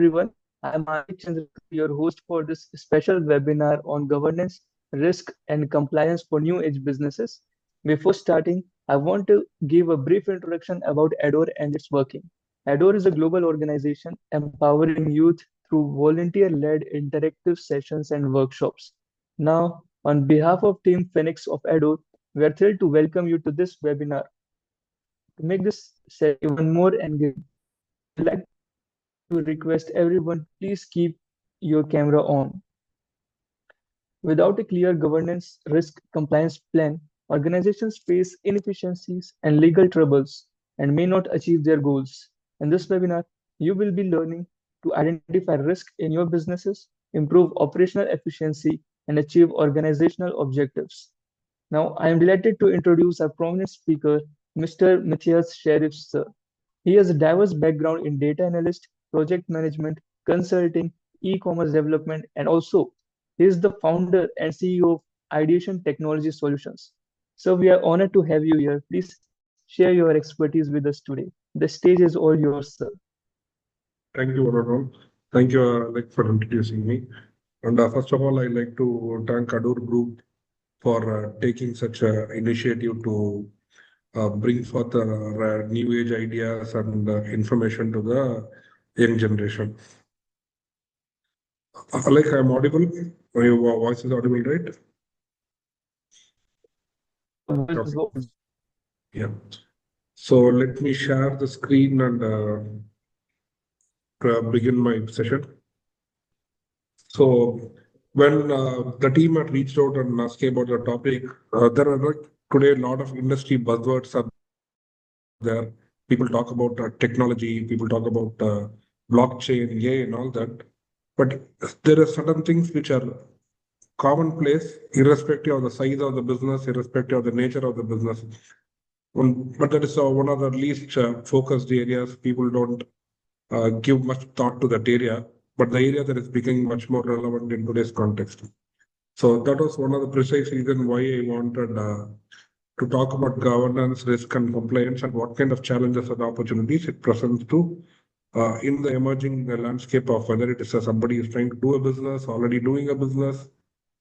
everyone. I'm your host for this special webinar on governance, risk, and compliance for new age businesses. Before starting, I want to give a brief introduction about ADOR and its working. ADOR is a global organization empowering youth through volunteer-led interactive sessions and workshops. Now, on behalf of Team Phoenix of ADOR, we are thrilled to welcome you to this webinar. To make this session even more engaging, I'd like to request everyone please keep your camera on. Without a clear governance risk compliance plan, organizations face inefficiencies and legal troubles and may not achieve their goals. In this webinar, you will be learning to identify risk in your businesses, improve operational efficiency, and achieve organizational objectives. Now, I am delighted to introduce our prominent speaker, Mr. Imthyaz Sheriff, sir. He has a diverse background in data analyst, project management, consulting, e-commerce development, and also he is the founder and CEO of Ideation Technology Solutions. So we are honored to have you here. Please share your expertise with us today. The stage is all yours, sir. Thank you, Varun. Thank you, for introducing me. And first of all, I'd like to thank Adur Group for taking such an initiative to bring forth new age ideas and information to the young generation. I'm audible. Your voice is audible, right? Okay. Yeah. So let me share the screen and begin my session. So when the team had reached out and asked about the topic, there are today a lot of industry buzzwords are there. People talk about technology, people talk about blockchain, AI, and all that. But there are certain things which are commonplace, irrespective of the size of the business, irrespective of the nature of the business. But that is one of the least focused areas. People don't give much thought to that area, but the area that is becoming much more relevant in today's context. So that was one of the precise reasons why I wanted to talk about governance, risk, and compliance, and what kind of challenges and opportunities it presents to in the emerging landscape of whether it is somebody who is trying to do a business, already doing a business,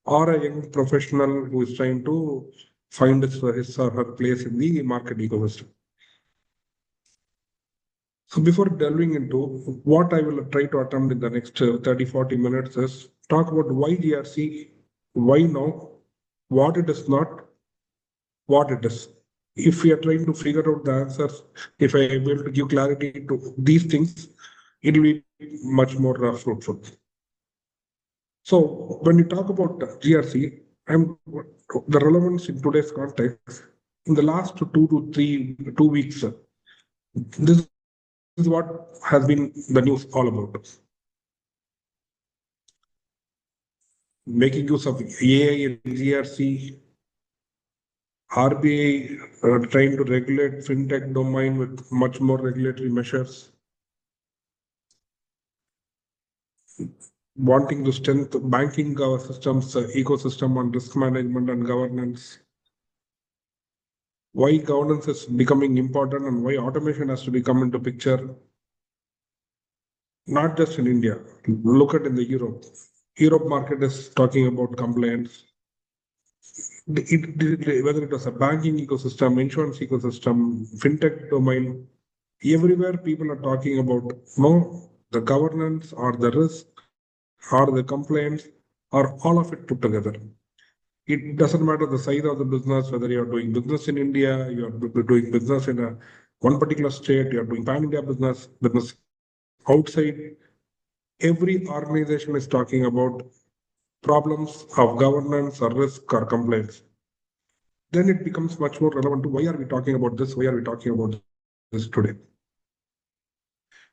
or a young professional who is trying to find his or her place in the market ecosystem. So before delving into what I will try to attempt in the next 30-40 minutes is talk about why GRC, why now, what it is not, what it is. If we are trying to figure out the answers, if I am able to give clarity to these things, it will be much more fruitful. So when we talk about GRC, the relevance in today's context, in the last 2 weeks, this is what has been the news all about. Making use of AI and GRC, RBI trying to regulate fintech domain with much more regulatory measures, wanting to strengthen banking systems, ecosystem on risk management and governance. Why governance is becoming important and why automation has to become into picture. Not just in India. Look at in the Europe. Europe market is talking about compliance. Whether it was a banking ecosystem, insurance ecosystem, fintech domain, everywhere people are talking about the governance or the risk or the compliance or all of it put together. It doesn't matter the size of the business, whether you're doing business in India, you're doing business in one particular state, you're doing pan-India business outside. Every organization is talking about problems of governance or risk or compliance. Then it becomes much more relevant to why are we talking about this? Why are we talking about this today?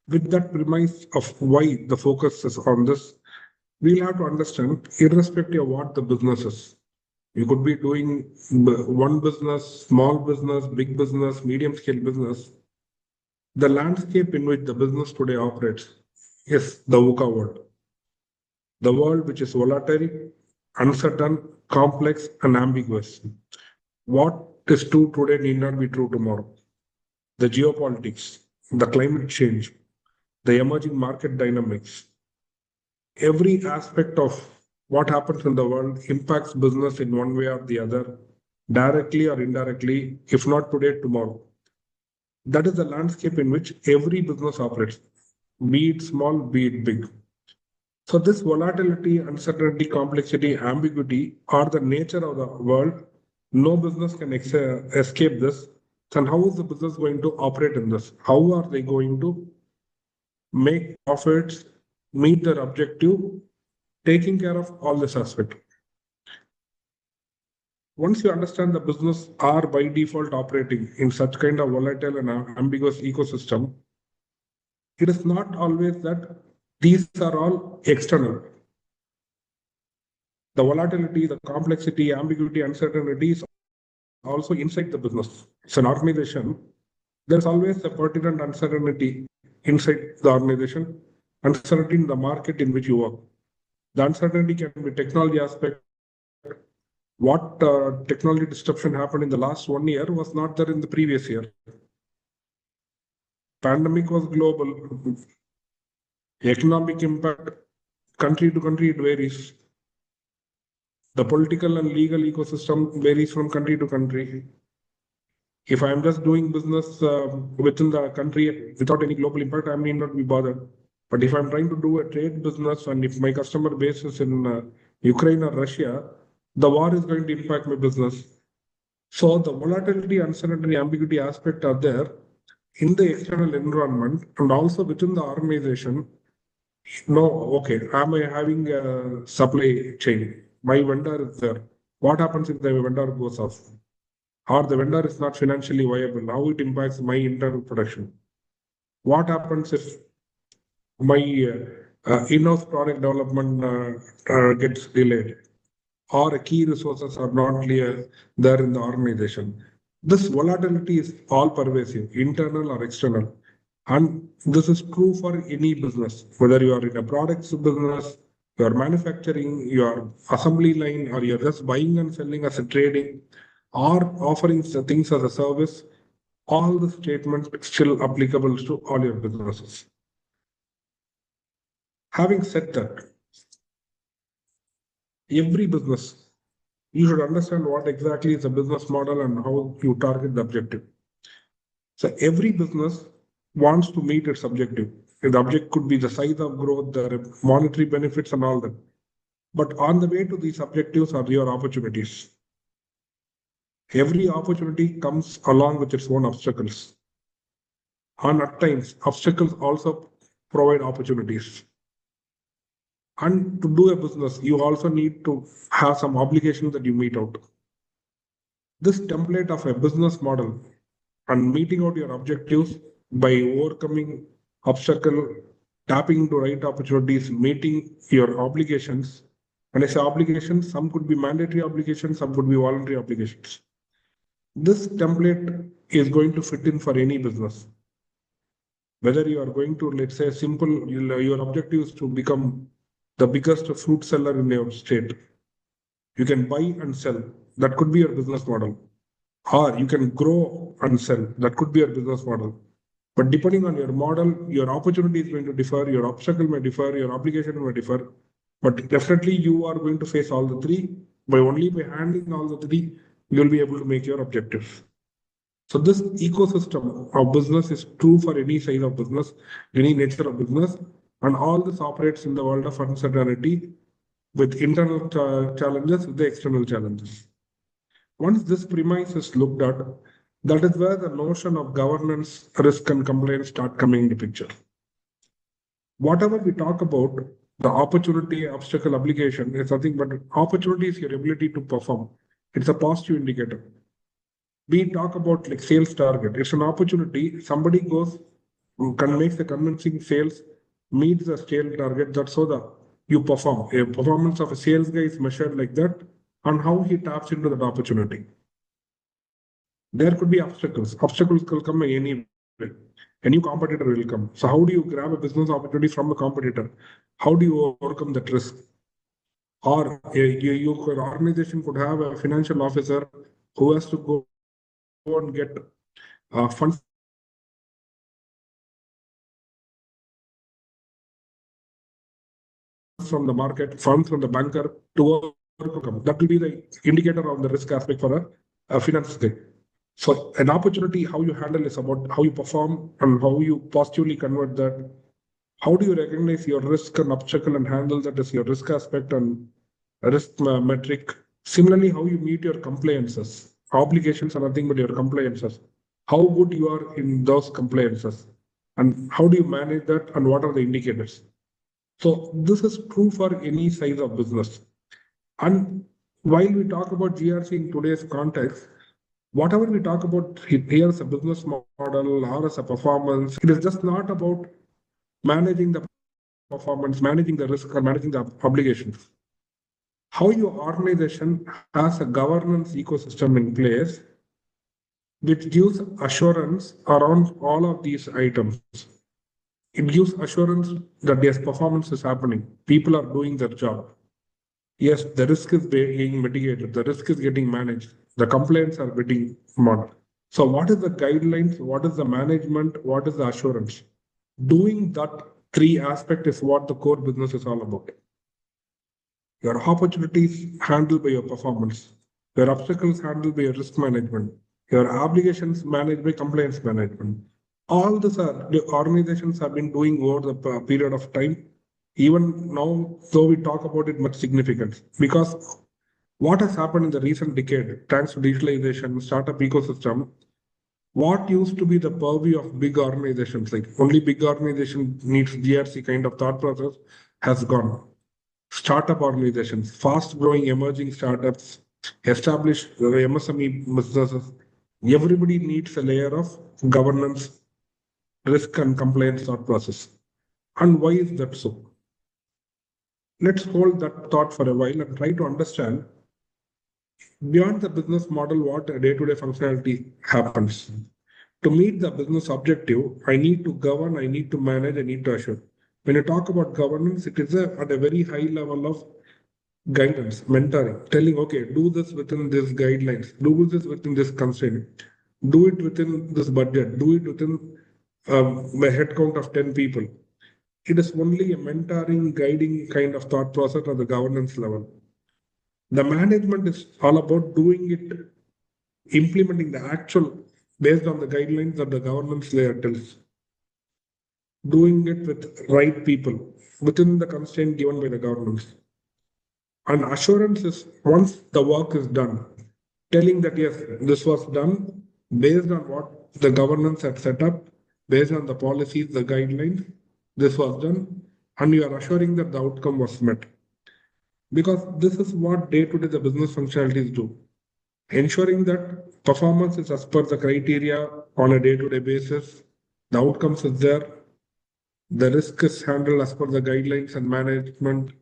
With that premise of why the focus is on this, we'll have to understand, irrespective of what the business is. You could be doing one business, small business, big business, medium scale business. The landscape in which the business today operates is the VUCA world. The world which is volatile, uncertain, complex, and ambiguous. What is true today need not be true tomorrow. The geopolitics, the climate change, the emerging market dynamics. Every aspect of what happens in the world impacts business in one way or the other, directly or indirectly, if not today, tomorrow. That is the landscape in which every business operates, be it small, be it big. So this volatility, uncertainty, complexity, ambiguity are the nature of the world. No business can escape this. And how is the business going to operate in this? How are they going to make profits, meet their objective, taking care of all this aspect? Once you understand the business are by default operating in such kind of volatile and ambiguous ecosystem, it is not always that these are all external. The volatility, the complexity, ambiguity, uncertainty is also inside the business. It's an organization. There's always a pertinent uncertainty inside the organization, uncertainty in the market in which you work. The uncertainty can be technology aspect. What technology disruption happened in the last 1 year was not there in the previous year. Pandemic was global. Economic impact, country to country, it varies. The political and legal ecosystem varies from country to country. If I'm just doing business within the country without any global impact, I may not be bothered. But if I'm trying to do a trade business and if my customer base is in Ukraine or Russia, the war is going to impact my business. So the volatility, uncertainty, ambiguity aspect are there in the external environment and also within the organization. No, okay, am I having a supply chain? My vendor is there. What happens if the vendor goes off? Or the vendor is not financially viable? How it impacts my internal production? What happens if my in-house product development gets delayed? Or key resources are not clear there in the organization? This volatility is all pervasive, internal or external. And this is true for any business, whether you are in a products business, you are manufacturing, you are assembly line, or you're just buying and selling as a trading, or offering things as a service. All the statements still applicable to all your businesses. Having said that, every business, you should understand what exactly is a business model and how you target the objective. So every business wants to meet its objective. The object could be the size of growth, the monetary benefits and all that. But on the way to these objectives are your opportunities. Every opportunity comes along with its own obstacles. And at times, obstacles also provide opportunities. And to do a business, you also need to have some obligations that you meet out. This template of a business model and meeting out your objectives by overcoming obstacle, tapping into right opportunities, meeting your obligations. When I say obligations, some could be mandatory obligations, some could be voluntary obligations. This template is going to fit in for any business. Whether you are going to, let's say, simple, your objective is to become the biggest fruit seller in your state. You can buy and sell. That could be your business model. Or you can grow and sell. That could be your business model. But depending on your model, your opportunity is going to differ, your obstacle may differ, your obligation may differ. But definitely you are going to face all the three. By handling all the three, you'll be able to make your objectives. So this ecosystem of business is true for any size of business, any nature of business, and all this operates in the world of uncertainty with internal challenges, with the external challenges. Once this premise is looked at, that is where the notion of governance, risk, and compliance start coming into picture. Whatever we talk about, the opportunity, obstacle, obligation is nothing but opportunity is your ability to perform. It's a positive indicator. We talk about like sales target. It's an opportunity. Somebody goes, can make the convincing sales, meets the sales target. That's how you perform. A performance of a sales guy is measured like that, and how he taps into that opportunity. There could be obstacles. Obstacles will come anyway. A new competitor will come. So how do you grab a business opportunity from a competitor? How do you overcome that risk? Or your organization could have a financial officer who has to go and get funds from the market, funds from the banker to overcome. That will be the indicator of the risk aspect for a finance thing. So an opportunity, how you handle is about how you perform and how you positively convert that. How do you recognize your risk and obstacle and handle that as your risk aspect and risk metric? Similarly, how you meet your compliances. Obligations are nothing but your compliances. How good you are in those compliances, and how do you manage that, and what are the indicators? So this is true for any size of business. And while we talk about GRC in today's context, whatever we talk about here as a business model or as a performance, it is just not about managing the performance, managing the risk, or managing the obligations. How your organization has a governance ecosystem in place which gives assurance around all of these items. It gives assurance that yes, performance is happening, people are doing their job. Yes, the risk is being mitigated, the risk is getting managed, the complaints are getting monitored. So, what is the guidelines? What is the management? What is the assurance? Doing that three aspect is what the core business is all about. Your opportunities handled by your performance, your obstacles handled by your risk management, your obligations managed by compliance management. All this are the organizations have been doing over the period of time. Even now, though we talk about it much significance, because what has happened in the recent decade, thanks to digitalization, startup ecosystem, what used to be the purview of big organizations, like only big organization needs GRC kind of thought process, has gone. Startup organizations, fast growing emerging startups, established MSME businesses, everybody needs a layer of governance, risk and compliance thought process. And why is that so? Let's hold that thought for a while and try to understand beyond the business model what a day-to-day functionality happens. To meet the business objective, I need to govern, I need to manage, I need to assure. When you talk about governance, it is at a very high level of guidance, mentoring, telling, okay, do this within these guidelines, do this within this constraint, do it within this budget, do it within a head count of 10 people. It is only a mentoring, guiding kind of thought process at the governance level. The management is all about doing it, implementing the actual based on the guidelines that the governance layer tells. Doing it with right people within the constraint given by the governance. And assurance is once the work is done, telling that yes, this was done based on what the governance had set up, based on the policies, the guidelines, this was done, and you are assuring that the outcome was met. Because this is what day-to-day the business functionalities do. Ensuring that performance is as per the criteria on a day-to-day basis, the outcomes is there, the risk is handled as per the guidelines, and management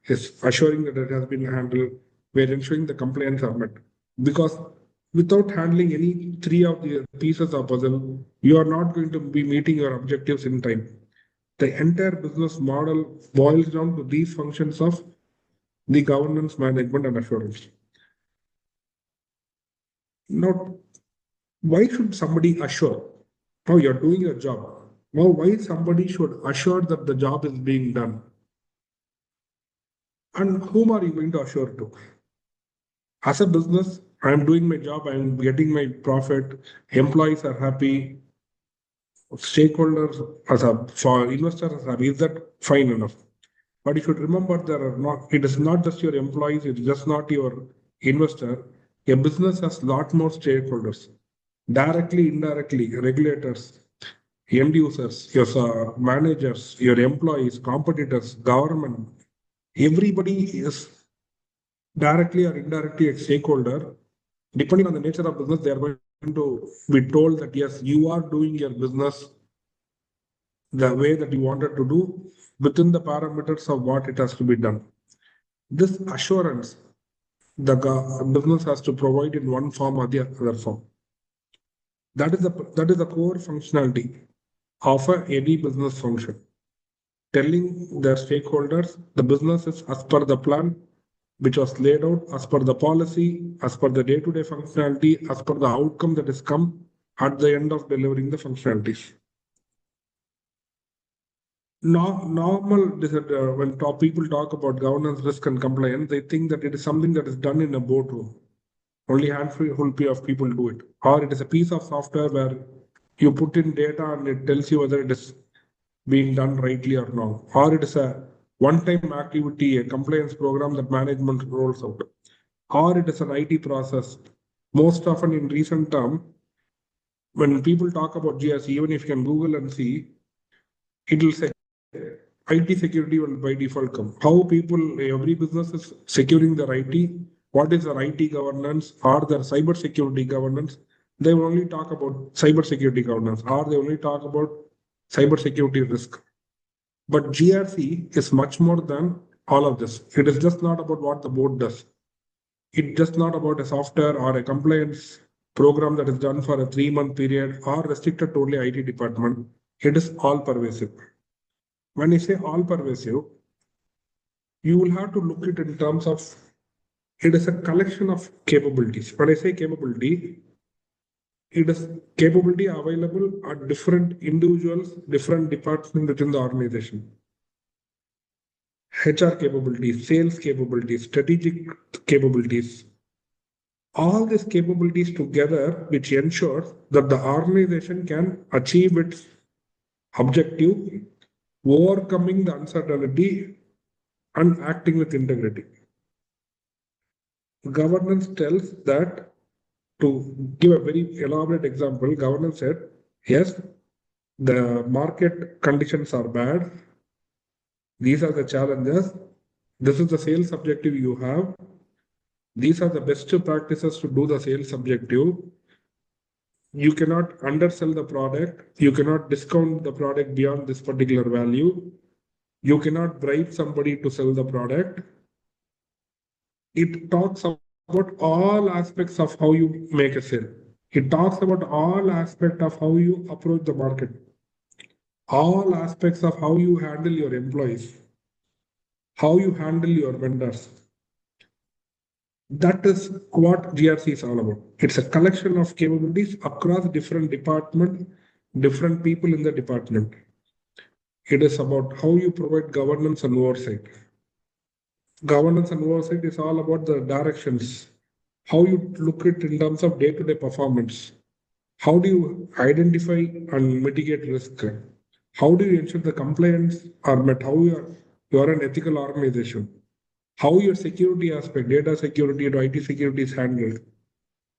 is assuring that it has been handled. We're ensuring the compliance are met. Because without handling any three of the pieces of puzzle, you are not going to be meeting your objectives in time. The entire business model boils down to these functions of the governance, management, and assurance. Now, why should somebody assure? Now you're doing your job. Now, why somebody should assure that the job is being done? And whom are you going to assure to? As a business, I'm doing my job, I'm getting my profit, employees are happy, stakeholders for investors are happy. Is that fine enough? But you should remember it is not just your employees, it is just not your investor. A business has a lot more stakeholders, directly, indirectly, regulators, end users, your managers, your employees, competitors, government. Everybody is directly or indirectly a stakeholder. Depending on the nature of business, they are going to be told that yes, you are doing your business the way that you wanted to do within the parameters of what it has to be done. This assurance the business has to provide in one form or the other form. That is the core functionality of any business function. Telling their stakeholders the business is as per the plan which was laid out, as per the policy, as per the day-to-day functionality, as per the outcome that is come at the end of delivering the functionalities. Normal when people talk about governance, risk, and compliance, they think that it is something that is done in a boardroom. Only handful of people do it, or it is a piece of software where you put in data and it tells you whether it is being done rightly or not, or it is a one-time activity, a compliance program that management rolls out, or it is an IT process. Most often in recent term, when people talk about GRC, even if you can Google and see, it will say IT security will by default come. How people, every business is securing their IT. What is their IT governance or their cyber security governance? They will only talk about cyber security governance, or they only talk about cyber security risk. But GRC is much more than all of this. It is just not about what the board does. It's just not about a software or a compliance program that is done for a 3-month period or restricted to only IT department. It is all pervasive. When I say all pervasive, you will have to look at it in terms of it is a collection of capabilities. When I say capability, it is capability available at different individuals, different departments within the organization. HR capabilities, sales capabilities, strategic capabilities, all these capabilities together, which ensures that the organization can achieve its objective, overcoming the uncertainty and acting with integrity. Governance tells that, to give a very elaborate example, governance said, yes, the market conditions are bad. These are the challenges. This is the sales objective you have. These are the best practices to do the sales objective. You cannot undersell the product. You cannot discount the product beyond this particular value. You cannot bribe somebody to sell the product. It talks about all aspects of how you make a sale. It talks about all aspects of how you approach the market, all aspects of how you handle your employees, how you handle your vendors. That is what GRC is all about. It's a collection of capabilities across different departments, different people in the department. It is about how you provide governance and oversight. Governance and oversight is all about the directions, how you look at in terms of day-to-day performance. How do you identify and mitigate risk? How do you ensure the compliance are met? How you are an ethical organization? How your security aspect, data security to IT security is handled?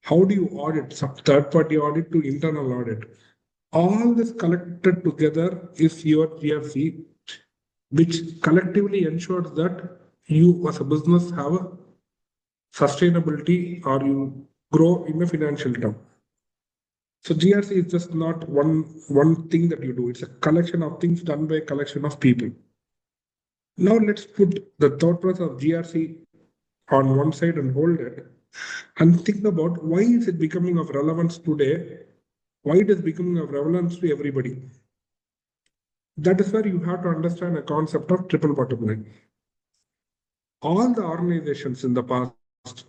How do you audit, third-party audit to internal audit? All this collected together is your GRC, which collectively ensures that you as a business have a sustainability or you grow in a financial term. So GRC is just not one thing that you do. It's a collection of things done by a collection of people. Now let's put the thought process of GRC on one side and hold it and think about why is it becoming of relevance today? Why it is becoming of relevance to everybody? That is where you have to understand a concept of triple bottom line. All the organizations in the past,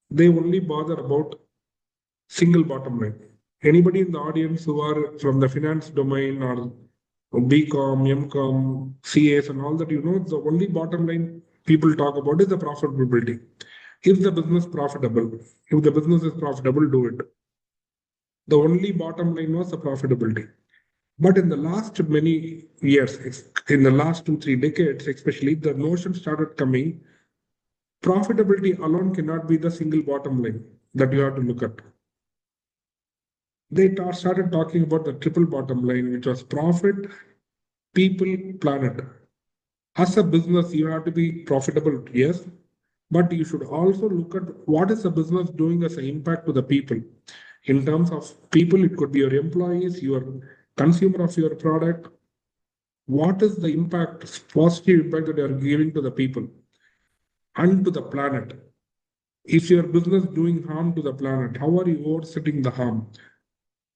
they only bother about single bottom line. Anybody in the audience who are from the finance domain or BCom, MCom, CAs and all that, the only bottom line people talk about is the profitability. If the business profitable, if the business is profitable, do it. The only bottom line was the profitability. But in the last many years, in the last 2-3 decades, especially, the notion started coming. Profitability alone cannot be the single bottom line that you have to look at. They started talking about the triple bottom line, which was profit, people, planet. As a business, you have to be profitable, yes, but you should also look at what is the business doing as an impact to the people. In terms of people, it could be your employees, your consumer of your product. What is the impact, positive impact that you are giving to the people and to the planet? Is your business doing harm to the planet? How are you oversetting the harm?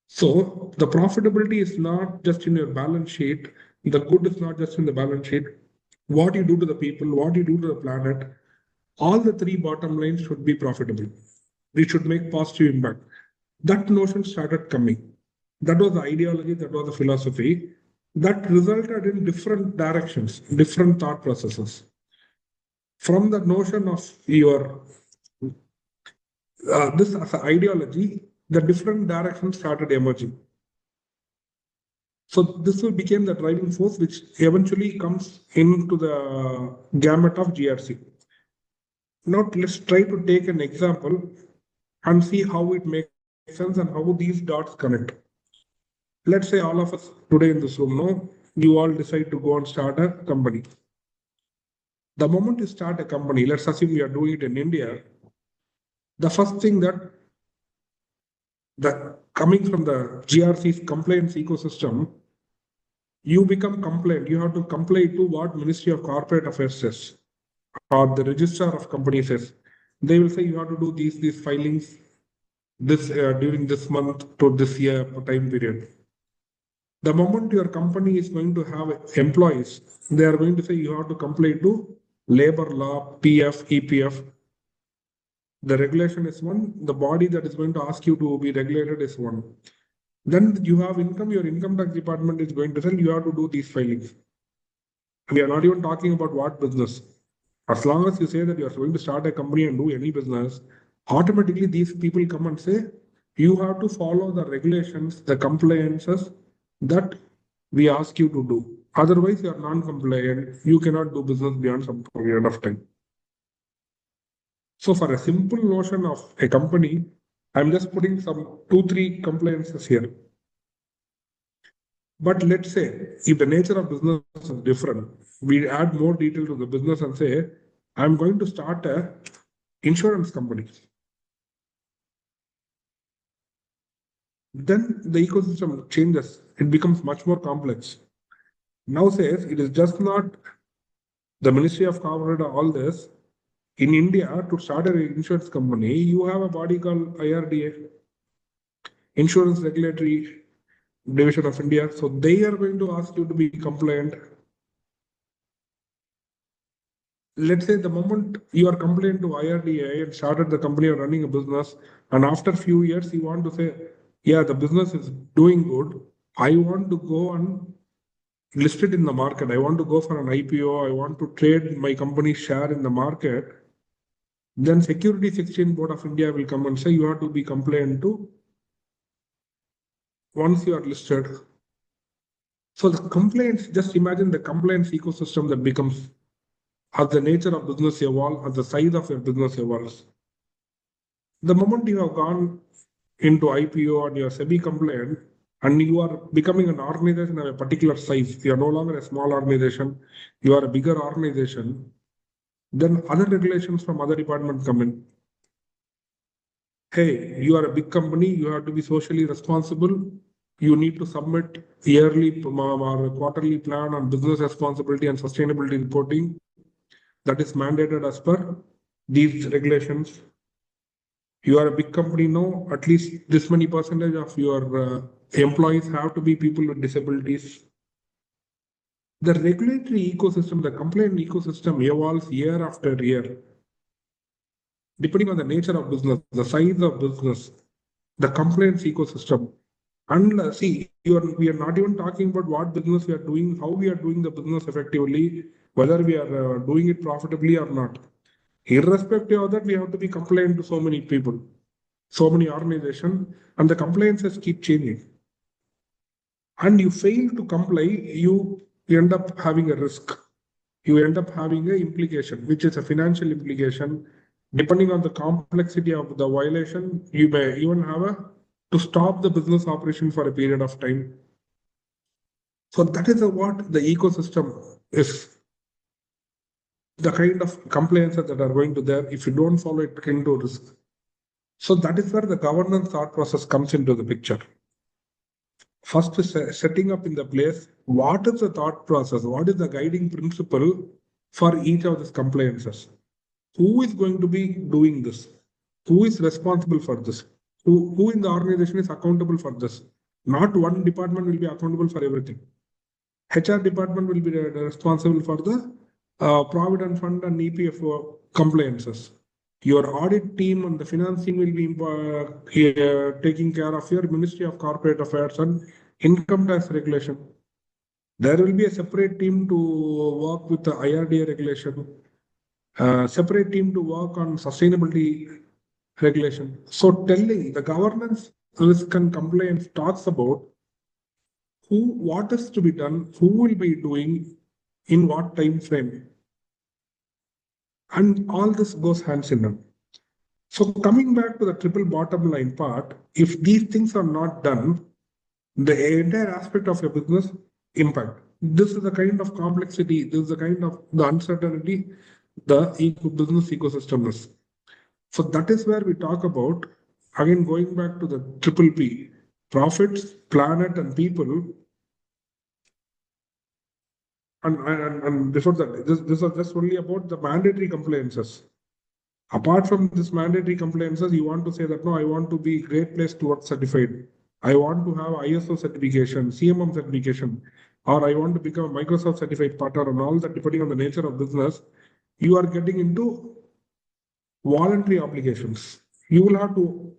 So the profitability is not just in your balance sheet. The good is not just in the balance sheet. What you do to the people, what you do to the planet, all the three bottom lines should be profitable. We should make positive impact. That notion started coming. That was the ideology, that was the philosophy. that resulted in different directions, different thought processes. From the notion of your this as an ideology, the different directions started emerging. So this will become the driving force, which eventually comes into the gamut of GRC. Now let's try to take an example and see how it makes sense and how these dots connect. Let's say all of us today in this room know you all decide to go and start a company. The moment you start a company, let's assume you are doing it in India, the first thing that coming from the GRC's compliance ecosystem, you become compliant. You have to comply to what Ministry of Corporate Affairs says or the Registrar of Companies says. They will say you have to do these filings this during this month to this year time period. The moment your company is going to have employees, they are going to say you have to comply to labor law, PF, EPF. The regulation is one. The body that is going to ask you to be regulated is one. Then you have income. Your income tax department is going to tell you have to do these filings. We are not even talking about what business. As long as you say that you are going to start a company and do any business, automatically these people come and say you have to follow the regulations, the compliances that we ask you to do. Otherwise, you are non-compliant. You cannot do business beyond some period of time. So for a simple notion of a company, I'm just putting some 2-3 compliances here. But let's say if the nature of business is different, we add more detail to the business and say, I'm going to start a insurance company. Then the ecosystem changes. It becomes much more complex. Now says it is just not the Ministry of Corporate or all this. In India, to start an insurance company, you have a body called IRDA, Insurance Regulatory Division of India. So they are going to ask you to be compliant. Let's say the moment you are compliant to IRDA and started the company or running a business, and after a few years you want to say, yeah, the business is doing good. I want to go and list it in the market. I want to go for an IPO. I want to trade my company's share in the market. Then Securities Exchange Board of India will come and say you have to be compliant to once you are listed. So the compliance, just imagine the compliance ecosystem that becomes as the nature of business evolves, as the size of your business evolves. The moment you have gone into IPO and you are SEBI compliant and you are becoming an organization of a particular size, you are no longer a small organization, you are a bigger organization, then other regulations from other departments come in. Hey, you are a big company, you have to be socially responsible. You need to submit yearly or quarterly plan on business responsibility and sustainability reporting that is mandated as per these regulations. You are a big company now, at least this many percentage of your employees have to be people with disabilities. The regulatory ecosystem, the compliance ecosystem evolves year after year. Depending on the nature of business, the size of business, the compliance ecosystem. And see, we are not even talking about what business we are doing, how we are doing the business effectively, whether we are doing it profitably or not. Irrespective of that, we have to be compliant to so many people, so many organizations, and the compliances keep changing. And you fail to comply, you end up having a risk. You end up having an implication, which is a financial implication. Depending on the complexity of the violation, you may even have to stop the business operation for a period of time. So that is what the ecosystem is. The kind of compliances that are going to there, if you don't follow it, can do risk. So that is where the governance thought process comes into the picture. First is setting up in the place, what is the thought process? What is the guiding principle for each of these compliances? Who is going to be doing this? Who is responsible for this? Who in the organization is accountable for this? Not one department will be accountable for everything. HR department will be responsible for the Provident Fund and EPF compliances. Your audit team and the financing will be taking care of your Ministry of Corporate Affairs and income tax regulation. There will be a separate team to work with the IRDA regulation, separate team to work on sustainability regulation. So telling the governance, risk and compliance talks about what is to be done, who will be doing, in what time frame, and all this goes hands in hand. So coming back to the triple bottom line part, if these things are not done, the entire aspect of your business impact. This is the kind of complexity, this is the kind of the uncertainty the business ecosystem is. So that is where we talk about, again, going back to the triple P, profits, planet, and people. And before that, this is just only about the mandatory compliances. Apart from this mandatory compliances, you want to say that, no, I want to be Great Place to Work certified. I want to have ISO certification, CMM certification, or I want to become a Microsoft certified partner, and all that, depending on the nature of business, you are getting into voluntary obligations. You will have to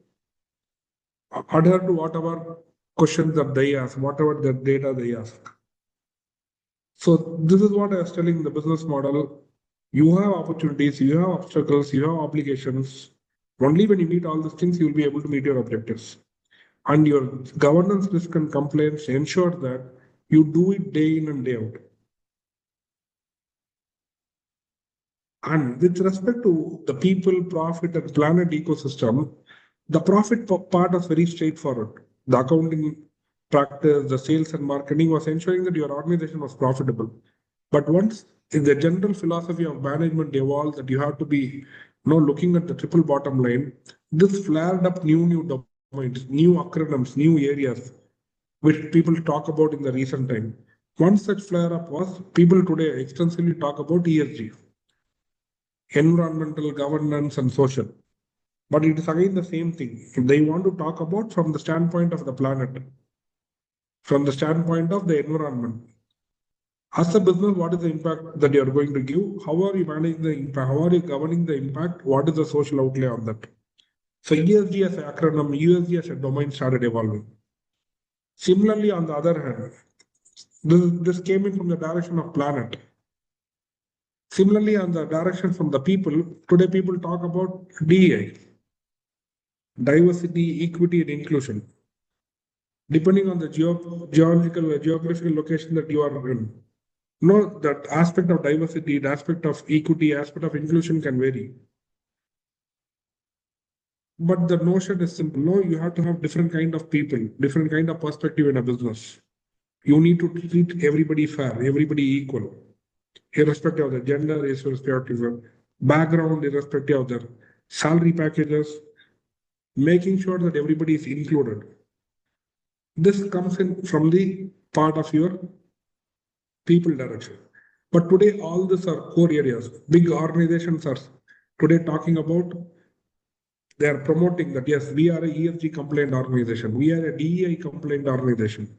adhere to whatever questions that they ask, whatever the data they ask. So this is what I was telling the business model. You have opportunities, you have obstacles, you have obligations. Only when you meet all these things, you will be able to meet your objectives. And your governance, risk, and compliance ensure that you do it day in and day out. And with respect to the people, profit, and planet ecosystem, the profit part is very straightforward. The accounting practice, the sales and marketing was ensuring that your organization was profitable. But once the general philosophy of management evolved, that you have to be looking at the triple bottom line, this flared up new domains, new acronyms, new areas, which people talk about in the recent time. One such flare up was people today extensively talk about ESG, environmental, governance, and social. But it is again the same thing. They want to talk about from the standpoint of the planet, from the standpoint of the environment. As a business, what is the impact that you are going to give? How are you managing the impact? How are you governing the impact? What is the social outlay on that? So ESG as an acronym, ESG as a domain started evolving. Similarly, on the other hand, this came in from the direction of planet. Similarly, on the direction from the people, today people talk about DEI, diversity, equity, and inclusion. Depending on the geographical location that you are in, that aspect of diversity, the aspect of equity, aspect of inclusion can vary. But the notion is simple. No, you have to have different kind of people, different kind of perspective in a business. You need to treat everybody fair, everybody equal, irrespective of the gender, irrespective of background, irrespective of their salary packages, making sure that everybody is included. This comes in from the part of your people direction. But today, all these are core areas. Big organizations are today talking about, they are promoting that, yes, we are a ESG compliant organization. We are a DEI compliant organization.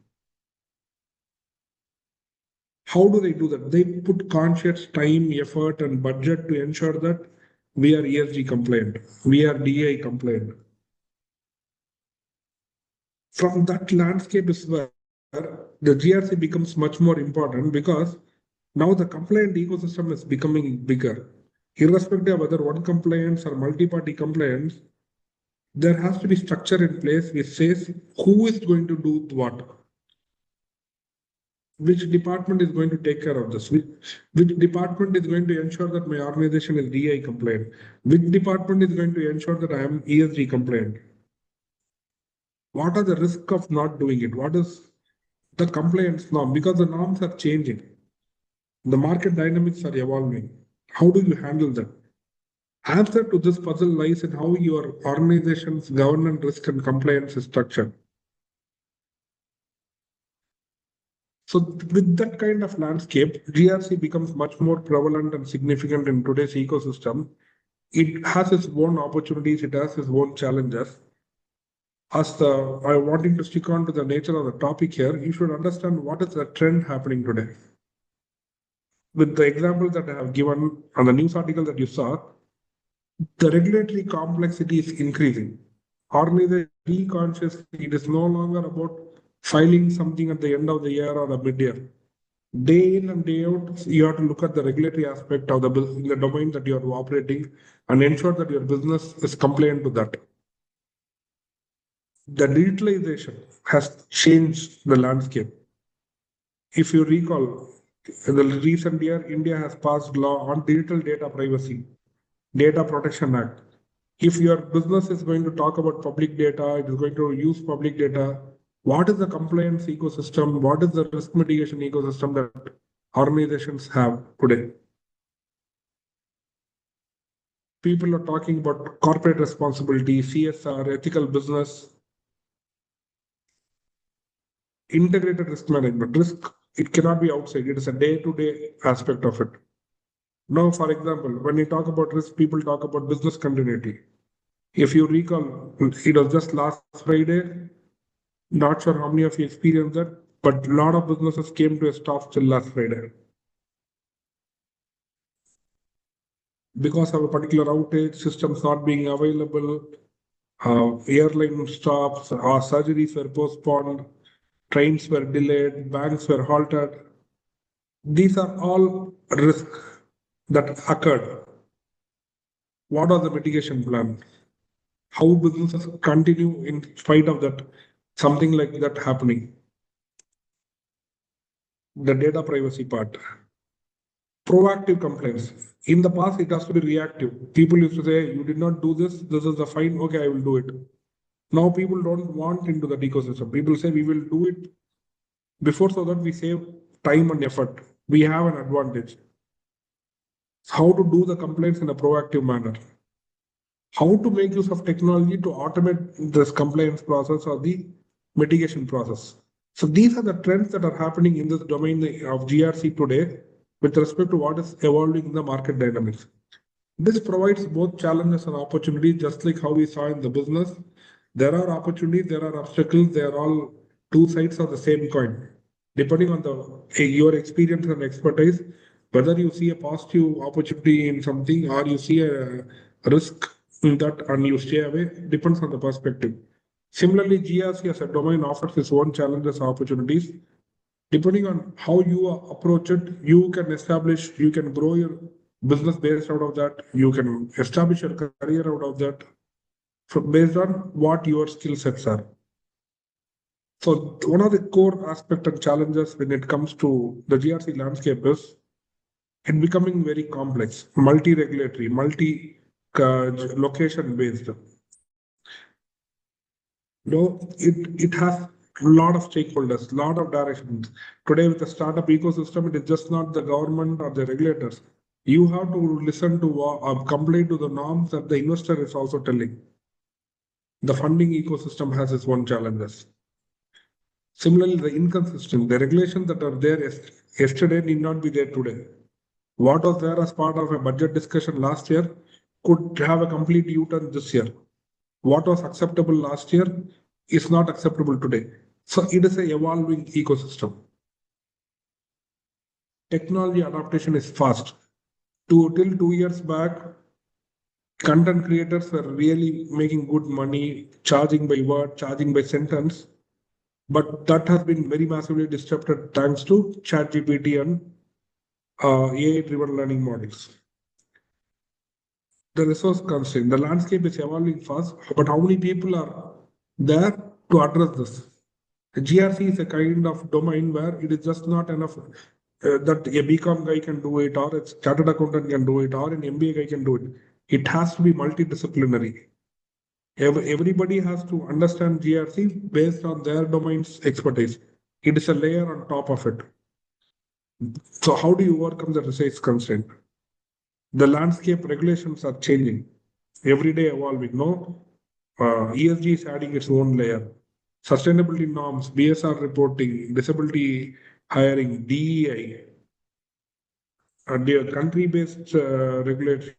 How do they do that? They put conscious time, effort, and budget to ensure that we are ESG compliant. We are DEI compliant. From that landscape is where the GRC becomes much more important, because now the compliant ecosystem is becoming bigger. Irrespective of whether one compliance or multi-party compliance, there has to be structure in place which says who is going to do what. Which department is going to take care of this? Which department is going to ensure that my organization is DEI compliant? Which department is going to ensure that I am ESG compliant? What are the risks of not doing it? What is the compliance norm? Because the norms are changing. The market dynamics are evolving. How do you handle that? Answer to this puzzle lies in how your organization's governance, risk, and compliance is structured. So with that kind of landscape, GRC becomes much more prevalent and significant in today's ecosystem. It has its own opportunities, it has its own challenges. I wanting to stick on to the nature of the topic here, you should understand what is the trend happening today. With the example that I have given on the news article that you saw, the regulatory complexity is increasing. Organization consciously, it is no longer about filing something at the end of the year or the mid-year. Day in and day out, you have to look at the regulatory aspect of in the domain that you are operating and ensure that your business is compliant to that. The digitalization has changed the landscape. If you recall, in the recent year, India has passed law on Digital Data Privacy, Data Protection Act. If your business is going to talk about public data, it is going to use public data, what is the compliance ecosystem? What is the risk mitigation ecosystem that organizations have today? People are talking about corporate responsibility, CSR, ethical business, integrated risk management. Risk, it cannot be outside. It is a day-to-day aspect of it. Now, for example, when you talk about risk, people talk about business continuity. If you recall, it was just last Friday. Not sure how many of you experienced that, but a lot of businesses came to a stop till last Friday because of a particular outage, systems not being available, airline stops, or surgeries were postponed, trains were delayed, banks were halted. These are all risks that occurred. What are the mitigation plan? How businesses continue in spite of that, something like that happening? The data privacy part. Proactive complaints. In the past, it has to be reactive. People used to say, you did not do this, this is the fine, okay, I will do it. Now people don't want into that ecosystem. People say we will do it before so that we save time and effort. We have an advantage. How to do the complaints in a proactive manner. How to make use of technology to automate this compliance process or the mitigation process. So these are the trends that are happening in this domain of GRC today with respect to what is evolving in the market dynamics. This provides both challenges and opportunities, just like how we saw in the business. There are opportunities, there are obstacles, they are all two sides of the same coin. Depending on your experience and expertise, whether you see a positive opportunity in something or you see a risk in that and you stay away, depends on the perspective. Similarly, GRC as a domain offers its own challenges and opportunities. Depending on how you approach it, you can grow your business based out of that. You can establish your career out of that based on what your skill sets are. So one of the core aspects and challenges when it comes to the GRC landscape is it becoming very complex, multi-regulatory, multi-location based. It has a lot of stakeholders, lot of directions. Today with the startup ecosystem, it is just not the government or the regulators. You have to listen to or comply to the norms that the investor is also telling. The funding ecosystem has its own challenges. Similarly, the inconsistent, the regulations that are there yesterday need not be there today. What was there as part of a budget discussion last year could have a complete U-turn this year. What was acceptable last year is not acceptable today. So it is an evolving ecosystem. Technology adaptation is fast. Till 2 years back, content creators were really making good money, charging by word, charging by sentence. But that has been very massively disrupted thanks to ChatGPT and AI-driven learning models. The resource constraint, the landscape is evolving fast, but how many people are there to address this? GRC is a kind of domain where it is just not enough that a BCom guy can do it, or a chartered accountant can do it, or an MBA guy can do it. It has to be multidisciplinary. Everybody has to understand GRC based on their domain's expertise. It is a layer on top of it. So how do you overcome the resource constraint? The landscape regulations are changing, every day evolving. No, ESG is adding its own layer. Sustainability norms, BSR reporting, disability hiring, DEI, country-based regulation.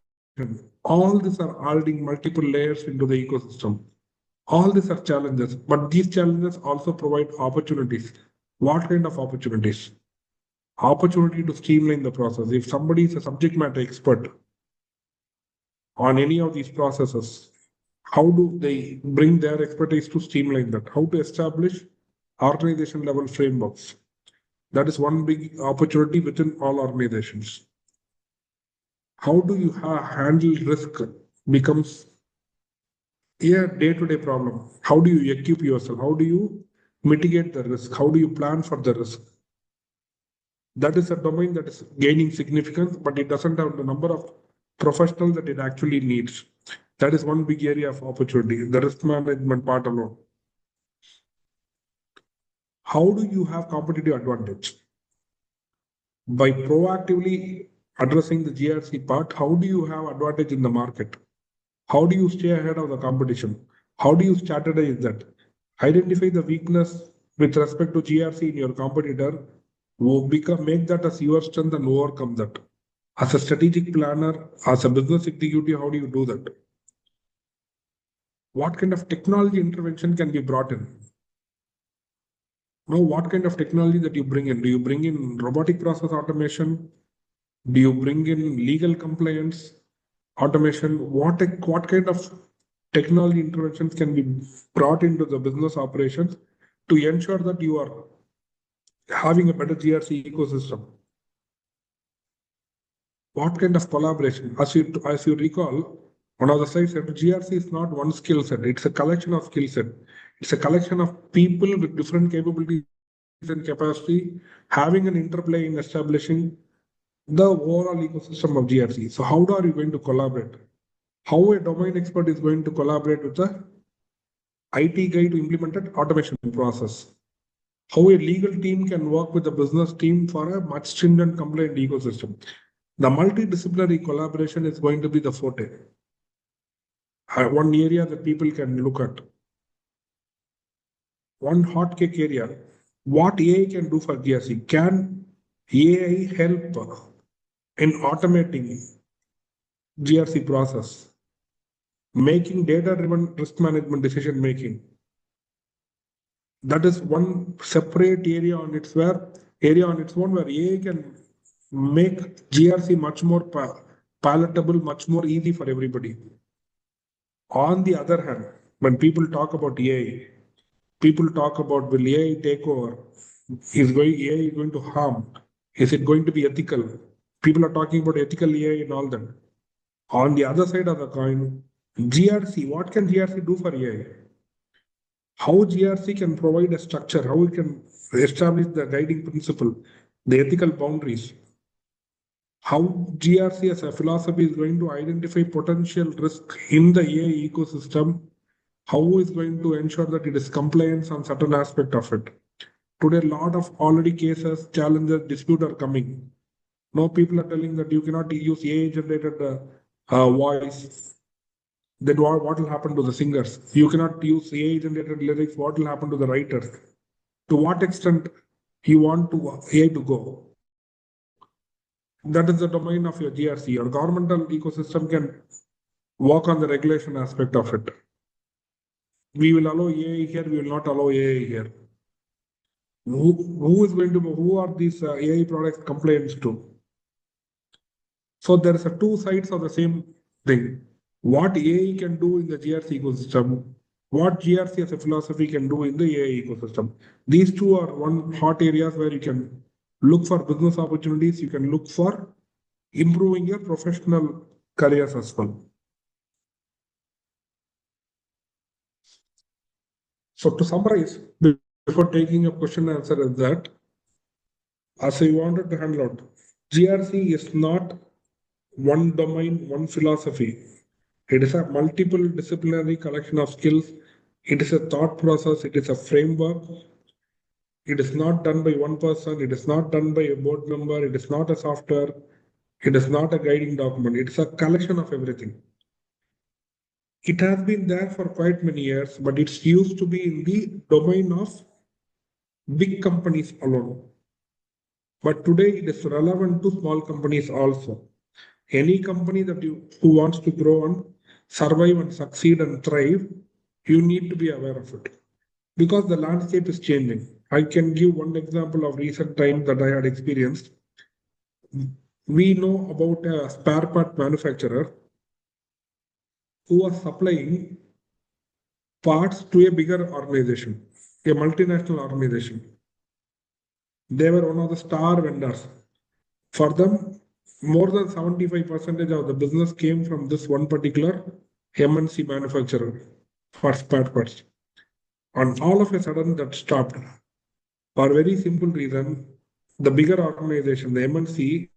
All these are adding multiple layers into the ecosystem. All these are challenges, but these challenges also provide opportunities. What kind of opportunities? Opportunity to streamline the process. If somebody is a subject matter expert on any of these processes, how do they bring their expertise to streamline that? How to establish organization level frameworks? That is one big opportunity within all organizations. How do you handle risk becomes a day-to-day problem. How do you equip yourself? How do you mitigate the risk? How do you plan for the risk? That is a domain that is gaining significance, but it doesn't have the number of professionals that it actually needs. That is one big area of opportunity, the risk management part alone. How do you have competitive advantage? By proactively addressing the GRC part, how do you have advantage in the market? How do you stay ahead of the competition? How do you strategize that? Identify the weakness with respect to GRC in your competitor, make that as your strength and overcome that. As a strategic planner, as a business executive, how do you do that? What kind of technology intervention can be brought in? Now, what kind of technology that you bring in? Do you bring in robotic process automation? Do you bring in legal compliance automation? What kind of technology interventions can be brought into the business operations to ensure that you are having a better GRC ecosystem? What kind of collaboration? As you recall, one of the slides said GRC is not one skill set, it's a collection of skill set. It's a collection of people with different capabilities and capacity, having an interplay in establishing the overall ecosystem of GRC. So how are you going to collaborate? How a domain expert is going to collaborate with the IT guy to implement an automation process? How a legal team can work with the business team for a much stringent compliant ecosystem? The multidisciplinary collaboration is going to be the forte. One area that people can look at. One hot cake area. What AI can do for GRC? Can AI help in automating GRC process, making data-driven risk management decision making? That is one separate area on its own where AI can make GRC much more palatable, much more easy for everybody. On the other hand, when people talk about AI, people talk about will AI take over? Is AI going to harm? Is it going to be ethical? People are talking about ethical AI and all that. On the other side of the coin, GRC, what can GRC do for AI? How GRC can provide a structure, how it can establish the guiding principle, the ethical boundaries, how GRC as a philosophy is going to identify potential risk in the AI ecosystem, how is going to ensure that it is compliance on certain aspect of it. Today, a lot of already cases, challenges, dispute are coming. Now people are telling that you cannot use AI-generated voice. Then what will happen to the singers? You cannot use AI-generated lyrics. What will happen to the writers? To what extent you want to AI to go? That is the domain of your GRC. Your governmental ecosystem can work on the regulation aspect of it. We will allow AI here. We will not allow AI here. Who are these AI products compliance to? So there is two sides of the same thing. What AI can do in the GRC ecosystem, what GRC as a philosophy can do in the AI ecosystem. These two are one hot areas where you can look for business opportunities. You can look for improving your professional careers as well. So to summarize, before taking a question and answer is that, as I wanted to handle out, GRC is not one domain, one philosophy. It is a multiple disciplinary collection of skills. It is a thought process. It is a framework. It is not done by one person. It is not done by a board member. It is not a software. It is not a guiding document. It is a collection of everything. It has been there for quite many years, but it's used to be in the domain of big companies alone. But today it is relevant to small companies also. Any company who wants to grow and survive and succeed and thrive, you need to be aware of it because the landscape is changing. I can give one example of recent time that I had experienced. We know about a spare part manufacturer who was supplying parts to a bigger organization, a multinational organization. They were one of the star vendors. For them, more than 75% of the business came from this one particular MNC manufacturer for spare parts. And all of a sudden that stopped. For a very simple reason, the bigger organization, the MNC,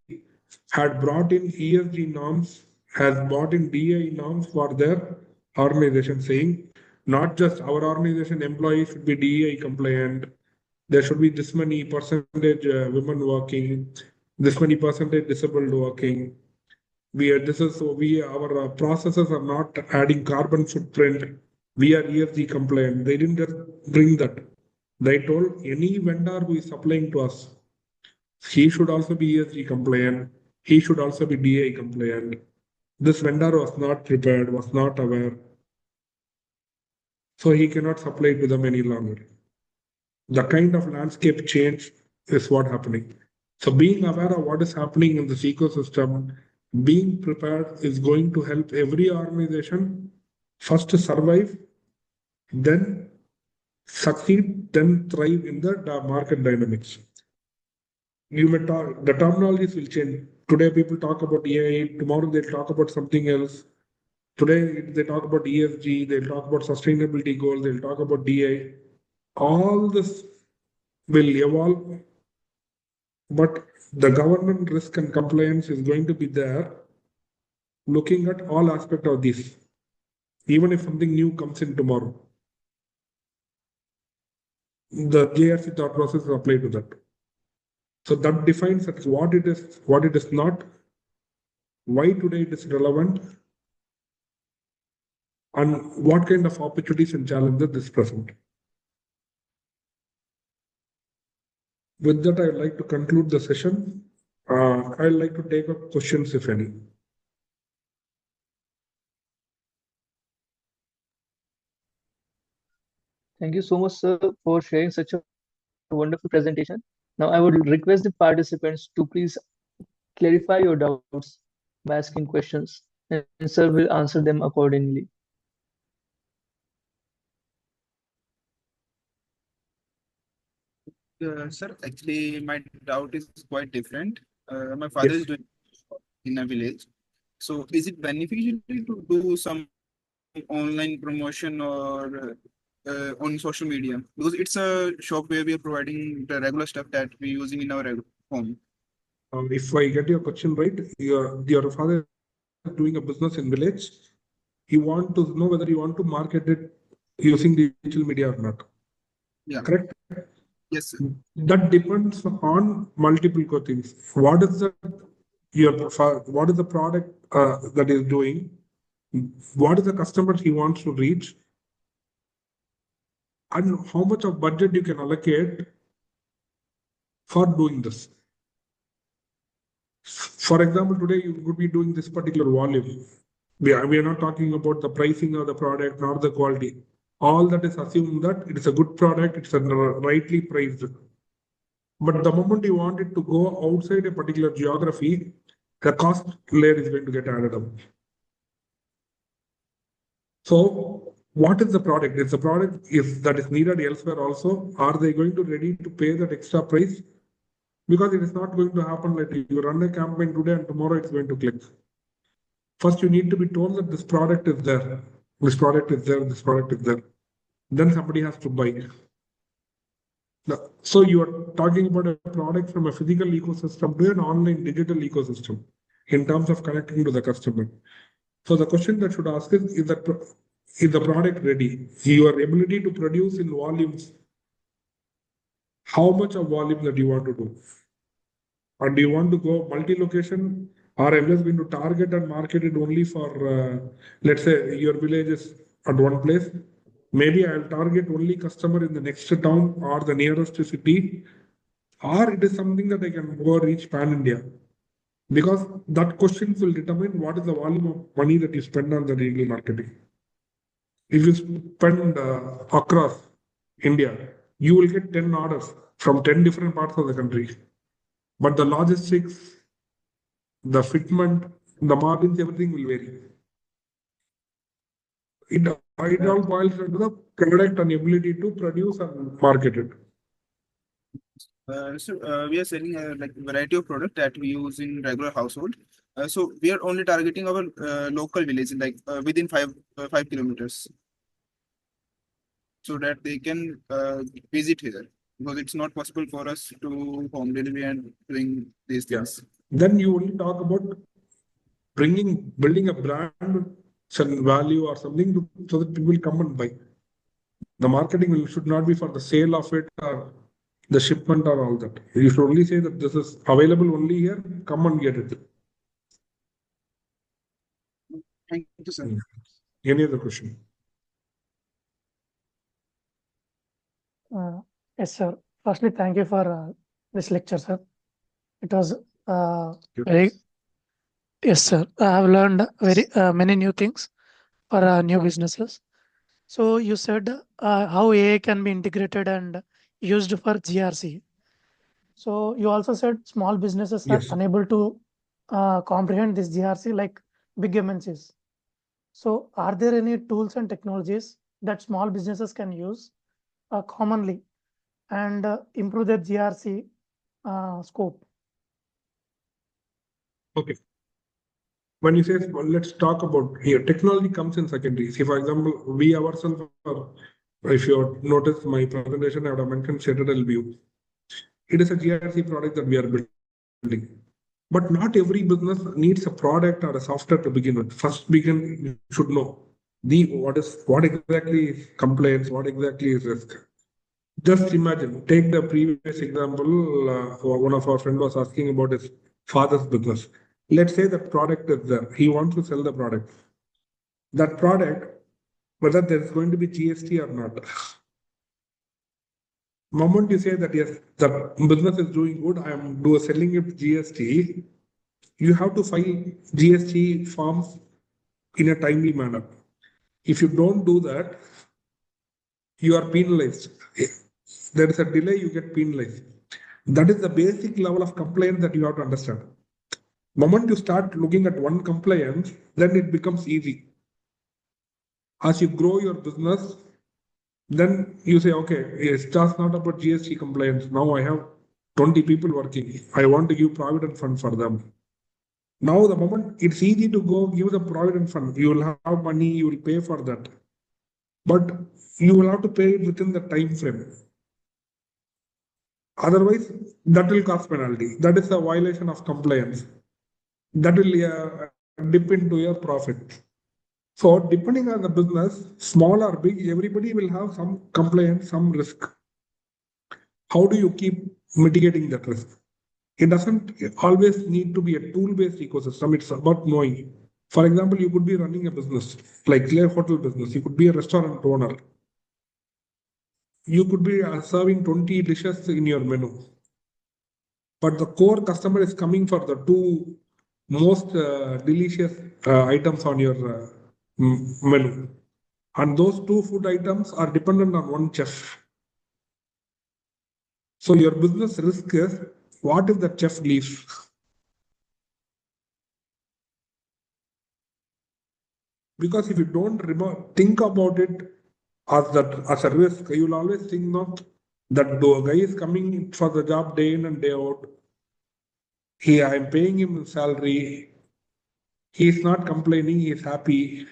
had brought in ESG norms, has brought in DI norms for their organization, saying not just our organization employees should be DEI compliant, there should be this many percentage women working, this many percentage disabled working. Our processes are not adding carbon footprint. We are ESG compliant. They didn't just bring that. They told any vendor who is supplying to us, he should also be ESG compliant. He should also be DA compliant. This vendor was not prepared, was not aware. So he cannot supply to them any longer. The kind of landscape change is what happening. So being aware of what is happening in this ecosystem, being prepared is going to help every organization first to survive, then succeed, then thrive in the market dynamics. You may talk, the terminologies will change. Today people talk about AI, tomorrow they'll talk about something else. Today they talk about ESG, they'll talk about sustainability goals, they'll talk about DI. All this will evolve, but the governance, risk and compliance is going to be there, looking at all aspects of this, even if something new comes in tomorrow. The GRC thought process is applied to that. So that defines what it is not, why today it is relevant, and what kind of opportunities and challenges this present. With that, I would like to conclude the session. I would like to take up questions, if any. Thank you so much, sir, for sharing such a wonderful presentation. Now, I would request the participants to please clarify your doubts by asking questions, and sir will answer them accordingly. Sir, actually, my doubt is quite different. My father Yes. is doing in a village. So, is it beneficial to do some online promotion or on social media? Because it's a shop where we are providing the regular stuff that we're using in our home. If I get your question right, your father is doing a business in village. You want to know whether you want to market it using digital media or not. Yeah. Correct? Yes, sir. That depends on multiple things. What is the product that is doing? What is the customer he wants to reach? And how much of budget you can allocate for doing this. For example, today you could be doing this particular volume. We are not talking about the pricing of the product nor the quality. All that is assumed that it is a good product, it's rightly priced. But the moment you want it to go outside a particular geography, the cost layer is going to get added up. So what is the product? Is the product that is needed elsewhere also? Are they going to ready to pay that extra price? Because it is not going to happen like you run a campaign today and tomorrow it's going to click. First, you need to be told that this product is there. This product is there. This product is there. Then somebody has to buy. So you are talking about a product from a physical ecosystem to an online digital ecosystem in terms of connecting to the customer. So the question that should ask is the product ready? Your ability to produce in volumes, how much of volume that you want to do? Or do you want to go multi-location? Or I'm just going to target and market it only for, let's say your village is at one place. Maybe I'll target only customer in the next town or the nearest city. Or it is something that I can go reach pan India. Because that question will determine what is the volume of money that you spend on the digital marketing. If you spend across India, you will get 10 orders from 10 different parts of the country. But the logistics, the fitment, the margins, everything will vary. It all boils down to the product and ability to produce and market it. We are selling like variety of product that we use in regular household. So we are only targeting our local village, like within 5 kilometers, so that they can visit here, because it's not possible for us to home delivery and doing these Yeah. things. Then you only talk about building a brand, some value or something so that people come and buy. The marketing should not be for the sale of it or the shipment or all that. You should only say that this is available only here, come and get it. Thank you, sir. Mm. Any other question? Yes, sir. Firstly, thank you for this lecture, sir. It was Yes. very, yes, sir. I have learned very many new things for new businesses. So you said how AI can be integrated and used for GRC. So you also said small businesses are Yes. unable to comprehend this GRC like big MNCs. So are there any tools and technologies that small businesses can use commonly and improve their GRC scope? Okay. When you say, well, let's talk about here, technology comes in secondary. See, for example, we ourselves are, if you notice my presentation, I would have mentioned Citadel View. It is a GRC product that we are building. But not every business needs a product or a software to begin with. First, you should know what exactly is compliance, what exactly is risk. Just imagine, take the previous example. One of our friends was asking about his father's business. Let's say the product is there. He wants to sell the product. That product, whether there is going to be GST or not. Moment you say that yes, the business is doing good, I am selling it GST. You have to file GST forms in a timely manner. If you don't do that, you are penalized. There is a delay, you get penalized. That is the basic level of compliance that you have to understand. Moment you start looking at one compliance, then it becomes easy. As you grow your business, then you say, okay, it's just not about GST compliance. Now I have 20 people working. I want to give provident fund for them. Now the moment it's easy to go give the provident fund, you will have money, you will pay for that. But you will have to pay it within the time frame. Otherwise, that will cause penalty. That is a violation of compliance. That will dip into your profit. So depending on the business, small or big, everybody will have some compliance, some risk. How do you keep mitigating that risk? It doesn't always need to be a tool-based ecosystem. It's about knowing. For example, you could be running a business, like a hotel business. You could be a restaurant owner. You could be serving 20 dishes in your menu. But the core customer is coming for the two most delicious items on your menu. And those two food items are dependent on one chef. So your business risk is, what if the chef leaves? Because if you don't think about it as a risk, you will always think not that the guy is coming for the job day in and day out. I am paying him salary. He is not complaining. He is happy.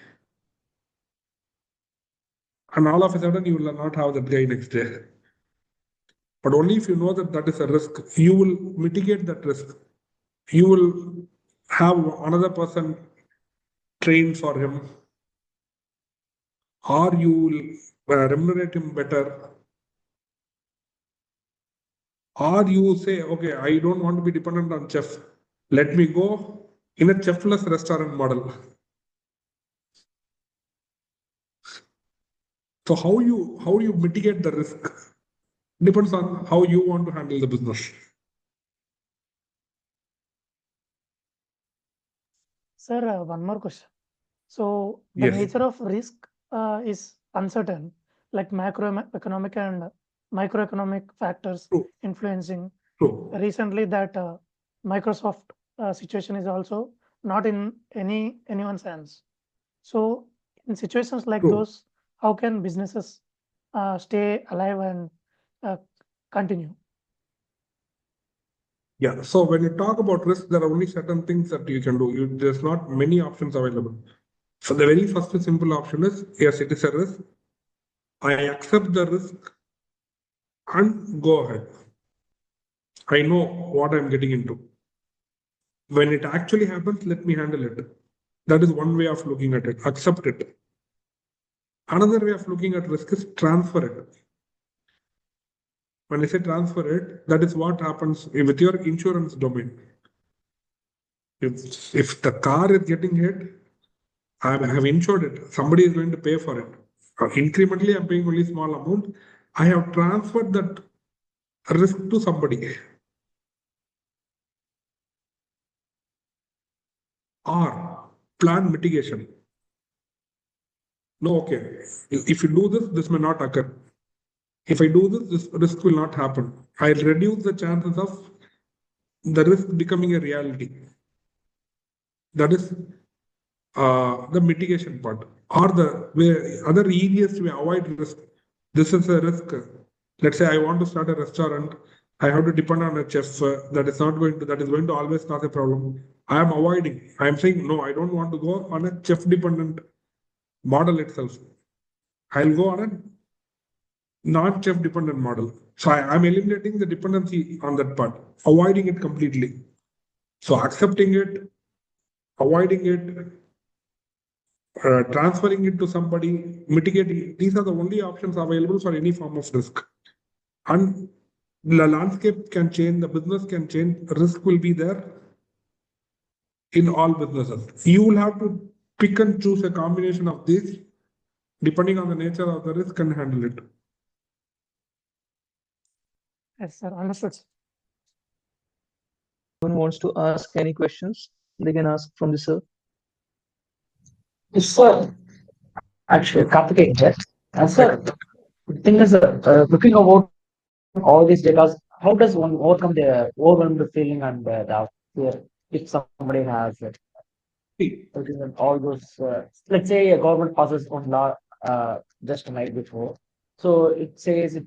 And all of a sudden, you will not have that guy next day. But only if you know that that is a risk, you will mitigate that risk. You will have another person train for him, or you will remunerate him better, or you say, okay, I don't want to be dependent on chef. Let me go in a chefless restaurant model. So how you mitigate the risk depends on how you want to handle the business. Sir, one more question. So the Yes. nature of risk is uncertain, like macroeconomic and microeconomic factors True. influencing. True. Recently, that Microsoft situation is also not in anyone's hands. So in situations like True. those, how can businesses stay alive and uh, continue? Yeah. So when you talk about risk, there are only certain things that you can do. There's not many options available. So the very first simple option is, yes, it is a risk. I accept the risk and go ahead. I know what I'm getting into. When it actually happens, let me handle it. That is one way of looking at it. Accept it. Another way of looking at risk is transfer it. When I say transfer it, that is what happens with your insurance domain. If the car is getting hit, I have insured it. Somebody is going to pay for it. Incrementally, I'm paying only small amount. I have transferred that risk to somebody. Or plan mitigation. No, okay. If you do this, this may not occur. If I do this, this risk will not happen. I'll reduce the chances of the risk becoming a reality. That is the mitigation part. Or the way, other easiest way avoid risk. This is a risk. Let's say I want to start a restaurant. I have to depend on a chef that is going to always cause a problem. I am avoiding. I am saying no, I don't want to go on a chef dependent model itself. I'll go on a non-chef dependent model. So I'm eliminating the dependency on that part, avoiding it completely. So accepting it, avoiding it, transferring it to somebody, mitigating. These are the only options available for any form of risk. And the landscape can change, the business can change, risk will be there in all businesses. You will have to pick and choose a combination of these depending on the nature of the risk and handle it. Yes, sir. Understood. Anyone wants to ask any questions, they can ask from the sir. Yes, sir. Actually, Karthikeyan here. Sir, the thing is, looking about all these data, how does one overcome the overwhelmed feeling and the fear if somebody has all those, let's say a government passes one law just a night before. So it says it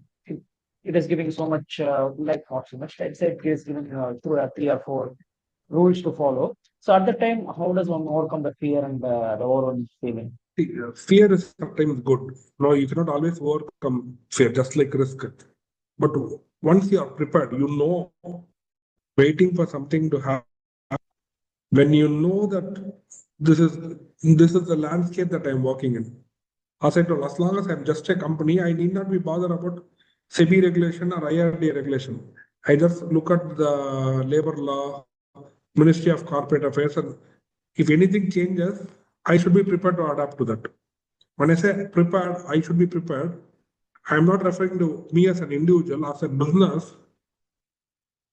is giving so much, like not so much, let's say it is giving two or three or four rules to follow. So at the time, how does one overcome the fear and the overwhelmed feeling? Fear is sometimes good. No, you cannot always overcome fear, just like risk. But once you are prepared, you know, waiting for something to happen. When you know that this is the landscape that I'm working in. As I told, as long as I'm just a company, I need not be bothered about SEBI regulation or IRD regulation. I just look at the labor law, Ministry of Corporate Affairs, and if anything changes, I should be prepared to adapt to that. When I say prepared, I should be prepared. I'm not referring to me as an individual, as a business.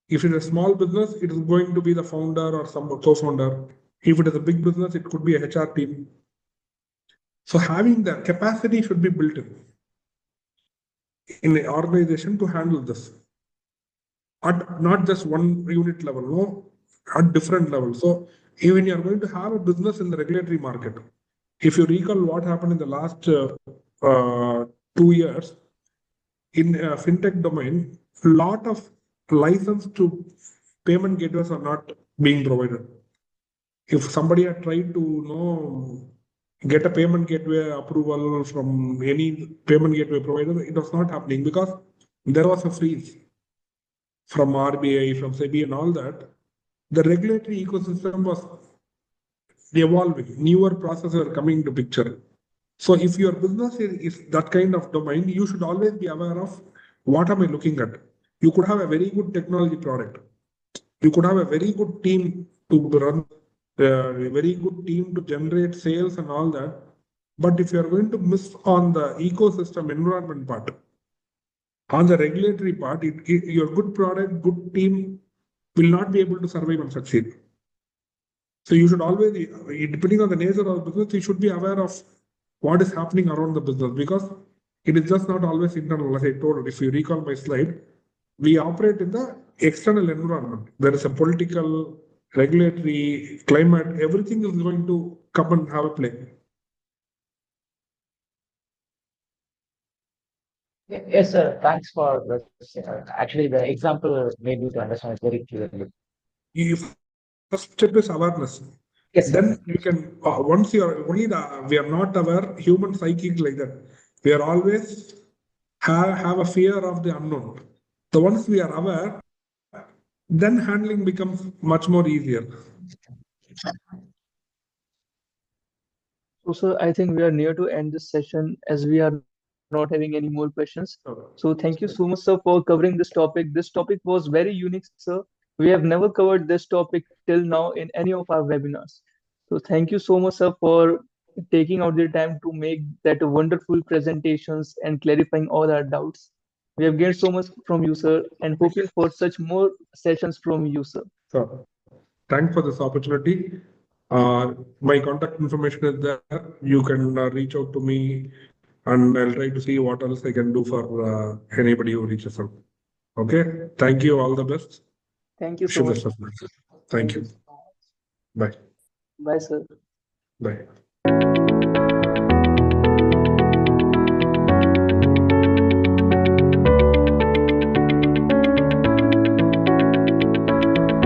If it is a small business, it is going to be the founder or some co-founder. If it is a big business, it could be a HR team. So having the capacity should be built in an organization to handle this. At not just one unit level, no, at different levels. So even you are going to have a business in the regulatory market. If you recall what happened in the last 2 years, in fintech domain, a lot of license to payment gateways are not being provided. If somebody had tried to get a payment gateway approval from any payment gateway provider, it was not happening because there was a freeze from RBI, from SEBI and all that. The regulatory ecosystem was evolving, newer processes are coming into picture. So if your business is that kind of domain, you should always be aware of what am I looking at. You could have a very good technology product. You could have a very good team to run, a very good team to generate sales and all that. But if you are going to miss on the ecosystem environment part, on the regulatory part, your good product, good team will not be able to survive and succeed. So you should always, depending on the nature of the business, you should be aware of what is happening around the business because it is just not always internal. As I told, if you recall my slide, we operate in the external environment. There is a political, regulatory, climate, everything is going to come and have a play. Yes, sir. Thanks for this. Actually, the example made me to understand it very clearly. First step is awareness. Yes, sir. Then you can, once you are only we are not aware, human psychic like that. We are always have a fear of the unknown. So once we are aware, then handling becomes much more easier. So, sir, I think we are near to end this session as we are not having any more questions. So, thank you so much, sir, for covering this topic. This topic was very unique, sir. We have never covered this topic till now in any of our webinars. So, thank you so much, sir, for taking out the time to make that wonderful presentations and clarifying all our doubts. We have gained so much from you, sir, and hoping for such more sessions from you, sir. So thanks for this opportunity. My contact information is there. You can reach out to me and I'll try to see what else I can do for anybody who reaches out. Okay. Thank you. All the best. Thank you Wish so you the much. best. Thank you. So much. Bye. Bye, sir. Bye.